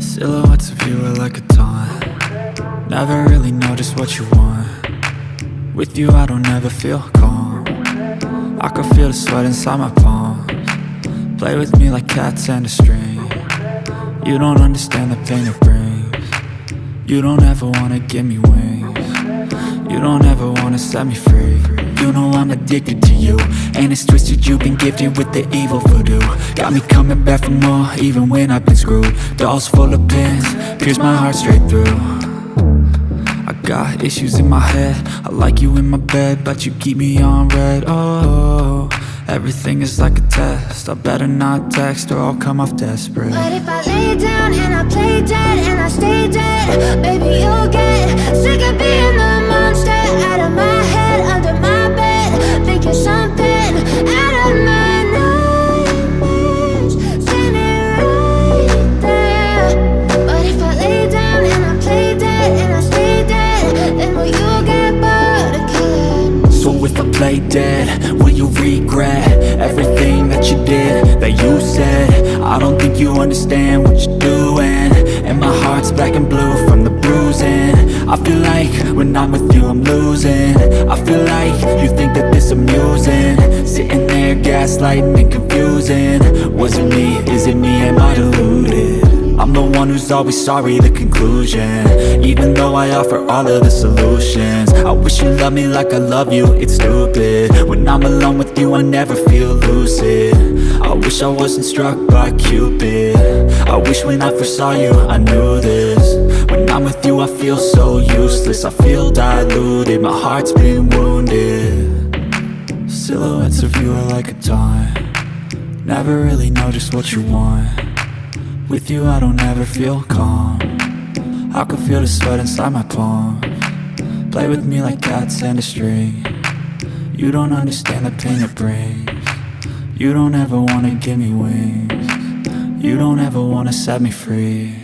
Silhouettes of you are like a taunt. Never really know just what you want. With you I don't ever feel calm. I can feel the sweat inside my palms. Play with me like cats and a string. You don't understand the pain it brings. You don't ever wanna give me wings. You don't ever wanna set me free. You know I'm addicted to you, and it's twisted, you've been gifted with the evil voodoo. Got me coming back for more, even when I've been screwed. Dolls full of pins, pierce my heart straight through. I got issues in my head, I like you in my bed, but you keep me on red. Oh, everything is like a test, I better not text or I'll come off desperate. But if I lay down and I play dead and I stay dead, baby you'll get sick of being the monster out of my head, under my bed, thinking something out of my nightmares, standing right there. But if I lay down and I play dead and I stay dead, then will you get bored of killing? So if I play dead, will you regret everything that you did, that you said? I don't think you understand what you're doing, and my heart's black and blue from the bruising. I feel like when I'm with you I'm losing. I feel like you think that this amusing, sitting there gaslighting and confusing. Was it me? Is it me? Am I deluded? I'm the one who's always sorry, the conclusion, even though I offer all of the solutions. I wish you loved me like I love you, it's stupid. When I'm alone with you I never feel lucid. I wish I wasn't struck by Cupid. I wish when I first saw you I knew this. When I'm with you I feel so useless, I feel diluted, my heart's been wounded. Silhouettes of you are like a taunt. Never really know just what you want. With you I don't ever feel calm. I can feel the sweat inside my palms. Play with me like cats and a string. You don't understand the pain it brings. You don't ever wanna give me wings. You don't ever wanna set me free.